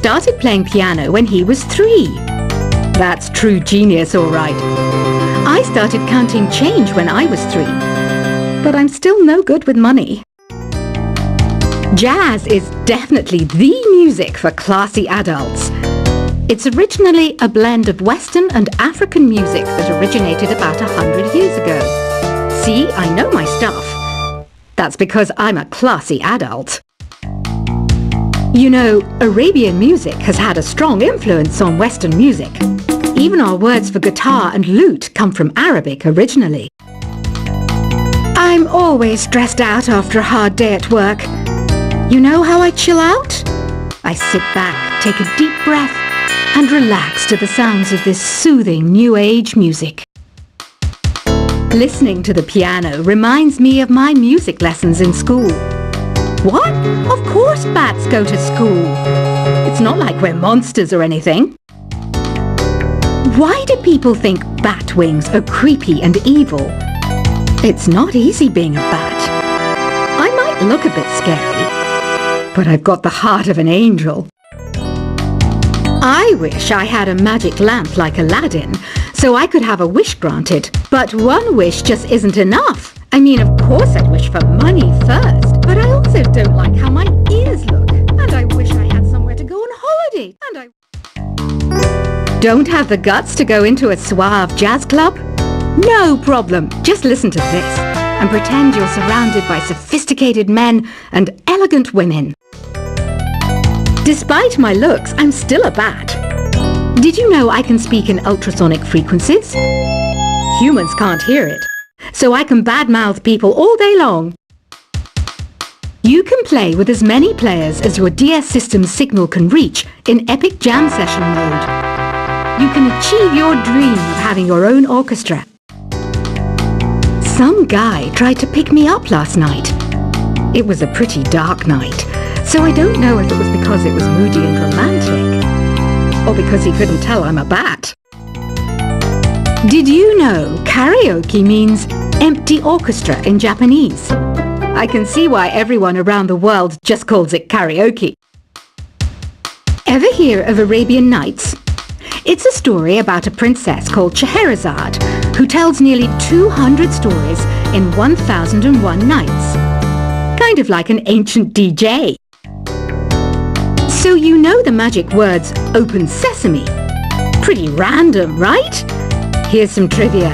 started playing piano when he was 3. That's true genius, all right. I started counting change when I was 3, but I'm still no good with money. Jazz is definitely the music for classy adults. It's originally a blend of Western and African music that originated about 100 years ago. See, I know my stuff. That's because I'm a classy adult. You know, Arabian music has had a strong influence on Western music. Even our words for guitar and lute come from Arabic originally. I'm always stressed out after a hard day at work. You know how I chill out? I sit back, take a deep breath, and relax to the sounds of this soothing New Age music. Listening to the piano reminds me of my music lessons in school. What? Of course bats go to school. It's not like we're monsters or anything. Why do people think bat wings are creepy and evil? It's not easy being a bat. I might look a bit scary, but I've got the heart of an angel. I wish I had a magic lamp like Aladdin, so I could have a wish granted. But one wish just isn't enough. I mean, of course I'd wish for money first, but I also don't like how my ears look. And I wish I had somewhere to go on holiday. And I don't have the guts to go into a suave jazz club? No problem. Just listen to this and pretend you're surrounded by sophisticated men and elegant women. Despite my looks, I'm still a bat. Did you know I can speak in ultrasonic frequencies? Humans can't hear it, so I can badmouth people all day long. You can play with as many players as your DS system's signal can reach in epic jam session mode. You can achieve your dream of having your own orchestra. Some guy tried to pick me up last night. It was a pretty dark night, so I don't know if it was because it was moody and romantic, or because he couldn't tell I'm a bat. Did you know karaoke means empty orchestra in Japanese? I can see why everyone around the world just calls it karaoke. Ever hear of Arabian Nights? It's a story about a princess called Scheherazade who tells nearly 200 stories in 1001 nights. Kind of like an ancient DJ. So you know the magic words open sesame. Pretty random, right? Here's some trivia.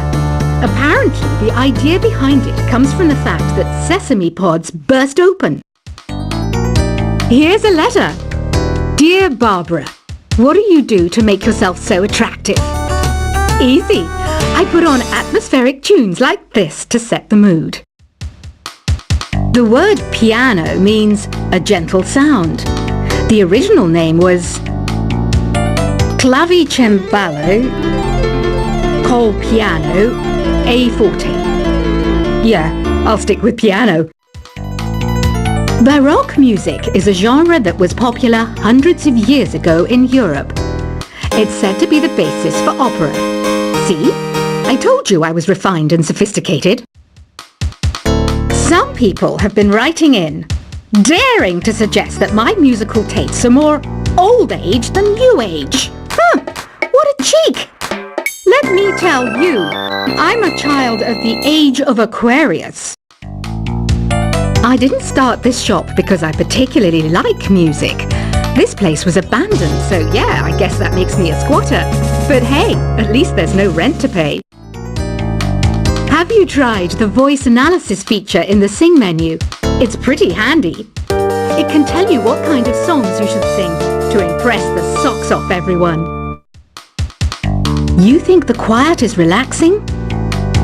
Apparently, the idea behind it comes from the fact that sesame pods burst open. Here's a letter. Dear Barbara, what do you do to make yourself so attractive? Easy. I put on atmospheric tunes like this to set the mood. The word piano means a gentle sound. The original name was clavicembalo col piano a forte. Yeah, I'll stick with piano. Baroque music is a genre that was popular hundreds of years ago in Europe. It's said to be the basis for opera. See? I told you I was refined and sophisticated. Some people have been writing in, daring to suggest that my musical tastes are more old age than new age. What a cheek! Let me tell you, I'm a child of the age of Aquarius. I didn't start this shop because I particularly like music. This place was abandoned, so yeah, I guess that makes me a squatter. But hey, at least there's no rent to pay. Have you tried the voice analysis feature in the Sing menu? It's pretty handy. It can tell you what kind of songs you should sing to impress the socks off everyone. You think the quiet is relaxing?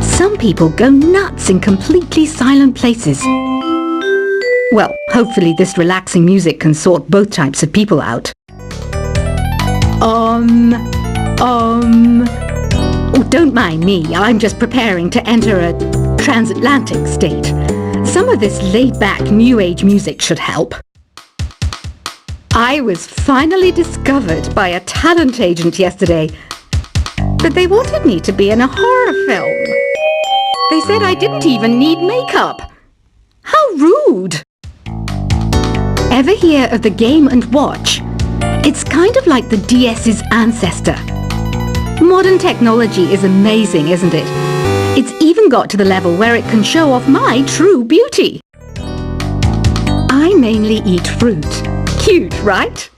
Some people go nuts in completely silent places. Well, hopefully this relaxing music can sort both types of people out. Oh, don't mind me. I'm just preparing to enter a transatlantic state. Some of this laid-back New Age music should help. I was finally discovered by a talent agent yesterday, but they wanted me to be in a horror film. They said I didn't even need makeup. How rude! Ever hear of the Game & Watch? It's kind of like the DS's ancestor. Modern technology is amazing, isn't it? It's even got to the level where it can show off my true beauty. I mainly eat fruit. Cute, right?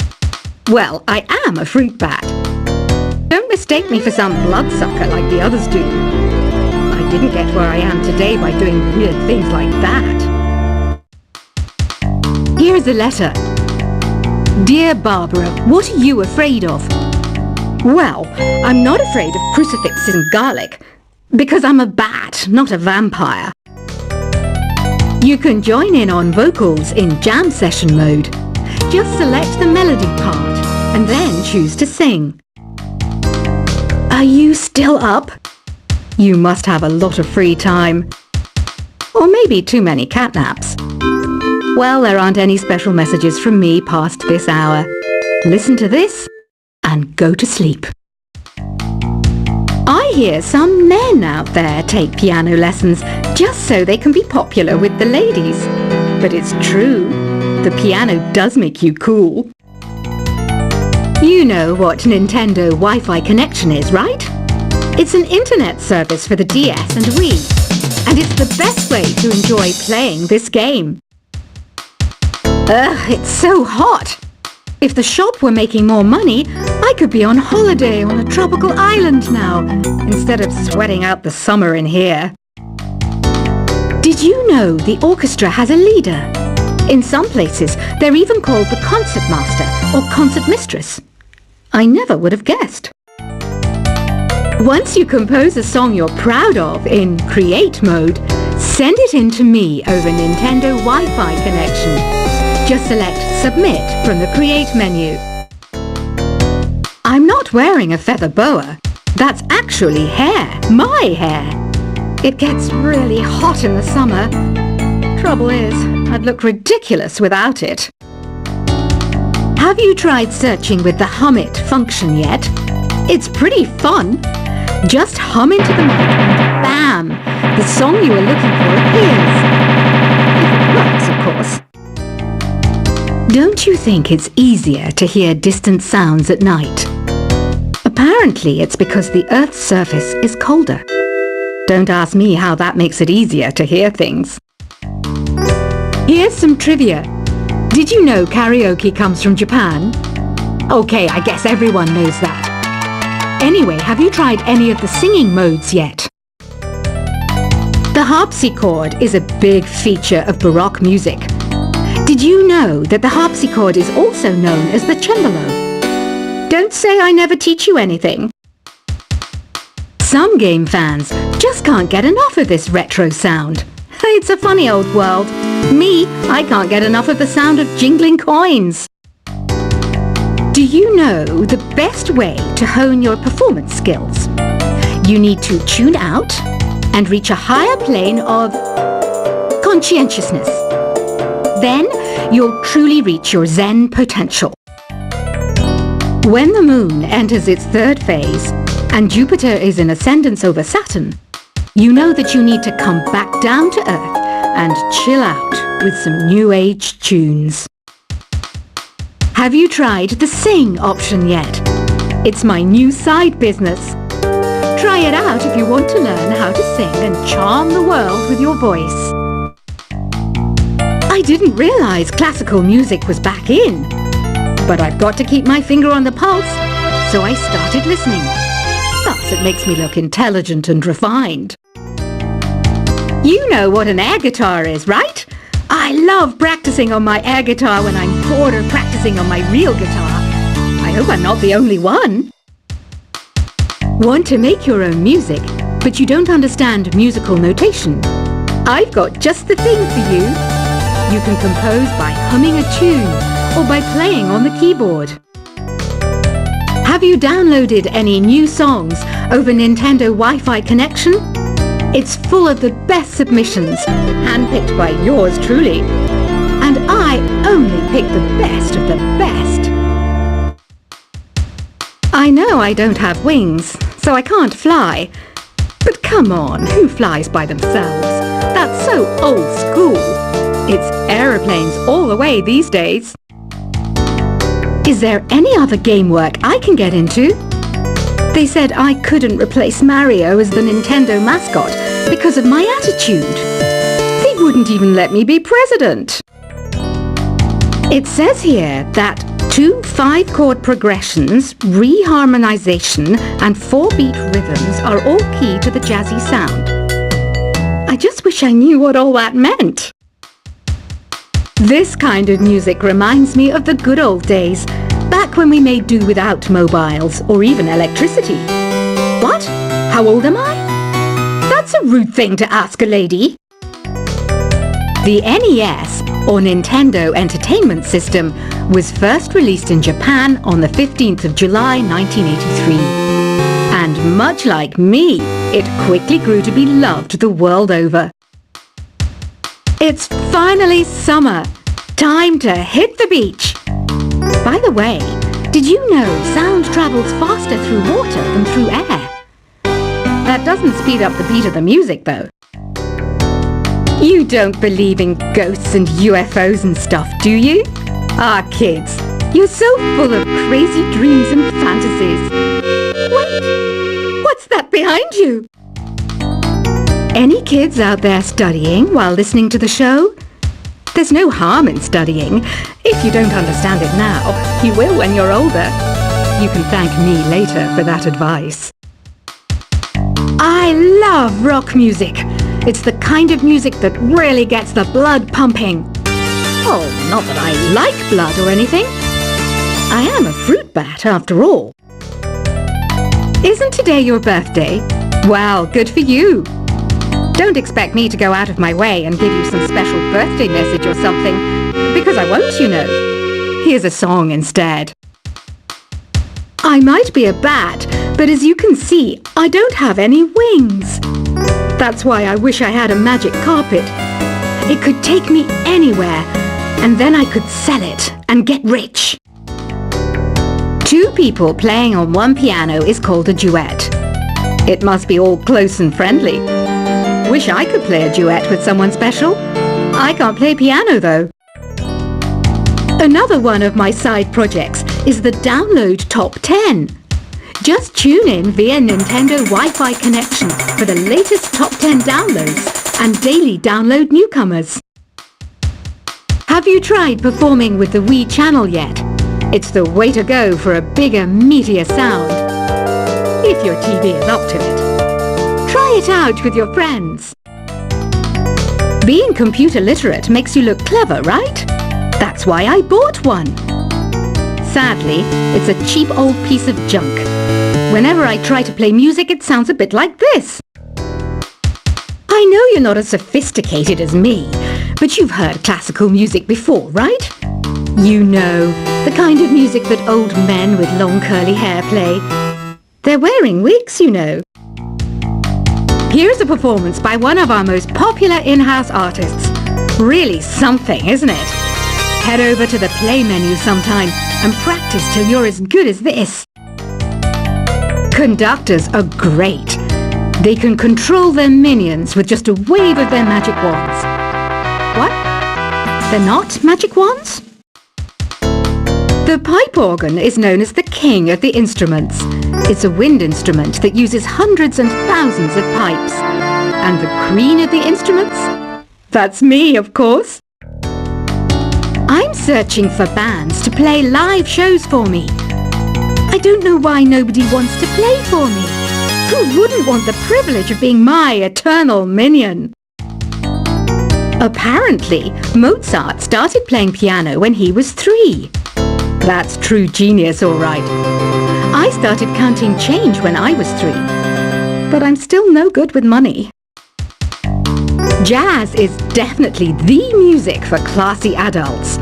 Well, I am a fruit bat. Don't mistake me for some bloodsucker like the others do. I didn't get where I am today by doing weird things like that. Here's a letter. Dear Barbara, what are you afraid of? Well, I'm not afraid of crucifixes and garlic, because I'm a bat, not a vampire. You can join in on vocals in jam session mode. Just select the melody part and then choose to sing. Are you still up? You must have a lot of free time. Or maybe too many catnaps. Well, there aren't any special messages from me past this hour. Listen to this and go to sleep. I hear some men out there take piano lessons just so they can be popular with the ladies. But it's true, the piano does make you cool. You know what Nintendo Wi-Fi connection is, right? It's an internet service for the DS and Wii, and it's the best way to enjoy playing this game. Ugh, it's so hot! If the shop were making more money, I could be on holiday on a tropical island now, instead of sweating out the summer in here. Did you know the orchestra has a leader? In some places, they're even called the concert master or concert mistress. I never would have guessed. Once you compose a song you're proud of in Create mode, send it in to me over Nintendo Wi-Fi connection. Just select Submit from the Create menu. I'm not wearing a feather boa. That's actually hair, my hair. It gets really hot in the summer. Trouble is, I'd look ridiculous without it. Have you tried searching with the Hum It function yet? It's pretty fun. Just hum into the mic and bam! The song you were looking for appears. If it works, of course. Don't you think it's easier to hear distant sounds at night? Apparently it's because the Earth's surface is colder. Don't ask me how that makes it easier to hear things. Here's some trivia. Did you know karaoke comes from Japan? Okay, I guess everyone knows that. Anyway, have you tried any of the singing modes yet? The harpsichord is a big feature of Baroque music. Did you know that the harpsichord is also known as the cembalo? Don't say I never teach you anything. Some game fans just can't get enough of this retro sound. It's a funny old world. Me, I can't get enough of the sound of jingling coins. Do you know the best way to hone your performance skills? You need to tune out and reach a higher plane of conscientiousness. Then you'll truly reach your Zen potential. When the moon enters its third phase and Jupiter is in ascendance over Saturn, you know that you need to come back down to Earth and chill out with some new age tunes. Have you tried the Sing option yet? It's my new side business. Try it out if you want to learn how to sing and charm the world with your voice. I didn't realize classical music was back in, but I've got to keep my finger on the pulse, so I started listening. Thus it makes me look intelligent and refined. You know what an air guitar is, right? I love practicing on my air guitar when I'm bored of practicing on my real guitar. I hope I'm not the only one. Want to make your own music, but you don't understand musical notation? I've got just the thing for you. You can compose by humming a tune or by playing on the keyboard. Have you downloaded any new songs over Nintendo Wi-Fi connection? It's full of the best submissions, handpicked by yours truly. And I only pick the best of the best. I know I don't have wings, so I can't fly. But come on, who flies by themselves? That's so old school. It's aeroplanes all the way these days. Is there any other game work I can get into? They said I couldn't replace Mario as the Nintendo mascot because of my attitude. They wouldn't even let me be president. It says here that 2 5-chord progressions, reharmonization, and 4-beat rhythms are all key to the jazzy sound. I just wish I knew what all that meant. This kind of music reminds me of the good old days, back when we made do without mobiles or even electricity. What? How old am I? That's a rude thing to ask a lady. The NES, or Nintendo Entertainment System, was first released in Japan on the 15th of July 1983. And much like me, it quickly grew to be loved the world over. It's finally summer. Time to hit the beach. By the way, did you know sound travels faster through water than through air? That doesn't speed up the beat of the music, though. You don't believe in ghosts and UFOs and stuff, do you? Ah, kids, you're so full of crazy dreams and fantasies. Wait, what's that behind you? Any kids out there studying while listening to the show? There's no harm in studying. If you don't understand it now, you will when you're older. You can thank me later for that advice. I love rock music. It's the kind of music that really gets the blood pumping. Oh, not that I like blood or anything. I am a fruit bat after all. Isn't today your birthday? Well, good for you. Don't expect me to go out of my way and give you some special birthday message or something, because I won't, you know. Here's a song instead. I might be a bat, but as you can see, I don't have any wings. That's why I wish I had a magic carpet. It could take me anywhere, and then I could sell it and get rich. 2 people playing on one piano is called a duet. It must be all close and friendly. Wish I could play a duet with someone special. I can't play piano though. Another one of my side projects is the Download Top 10. Just tune in via Nintendo Wi-Fi connection for the latest top 10 downloads and daily download newcomers. Have you tried performing with the Wii channel yet? It's the way to go for a bigger, meatier sound. If your TV is up to it. Try it out with your friends. Being computer literate makes you look clever, right? That's why I bought one. Sadly, it's a cheap old piece of junk. Whenever I try to play music, it sounds a bit like this. I know you're not as sophisticated as me, but you've heard classical music before, right? You know, the kind of music that old men with long curly hair play. They're wearing wigs, you know. Here's a performance by one of our most popular in-house artists. Really something, isn't it? Head over to the play menu sometime and practice till you're as good as this. Conductors are great. They can control their minions with just a wave of their magic wands. What? They're not magic wands? The pipe organ is known as the king of the instruments. It's a wind instrument that uses hundreds and thousands of pipes. And the queen of the instruments? That's me, of course. I'm searching for bands to play live shows for me. I don't know why nobody wants to play for me. Who wouldn't want the privilege of being my eternal minion? Apparently, Mozart started playing piano when he was 3. That's true genius, all right. I started counting change when I was 3. But I'm still no good with money. Jazz is definitely the music for classy adults.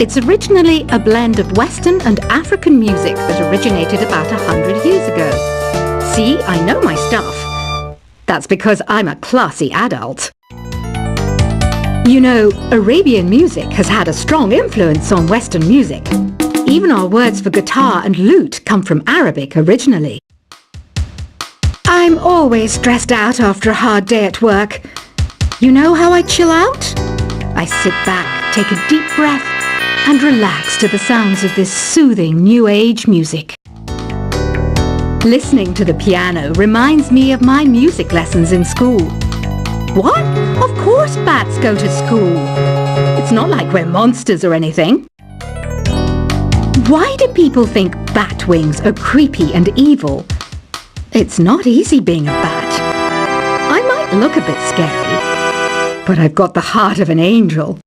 It's originally a blend of Western and African music that originated about 100 years ago. See, I know my stuff. That's because I'm a classy adult. You know, Arabian music has had a strong influence on Western music. Even our words for guitar and lute come from Arabic originally. I'm always stressed out after a hard day at work. You know how I chill out? I sit back, take a deep breath, and relax to the sounds of this soothing new age music. Listening to the piano reminds me of my music lessons in school. What? Of course bats go to school. It's not like we're monsters or anything. Why do people think bat wings are creepy and evil? It's not easy being a bat. I might look a bit scary, but I've got the heart of an angel.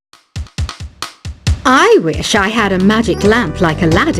I wish I had a magic lamp like Aladdin.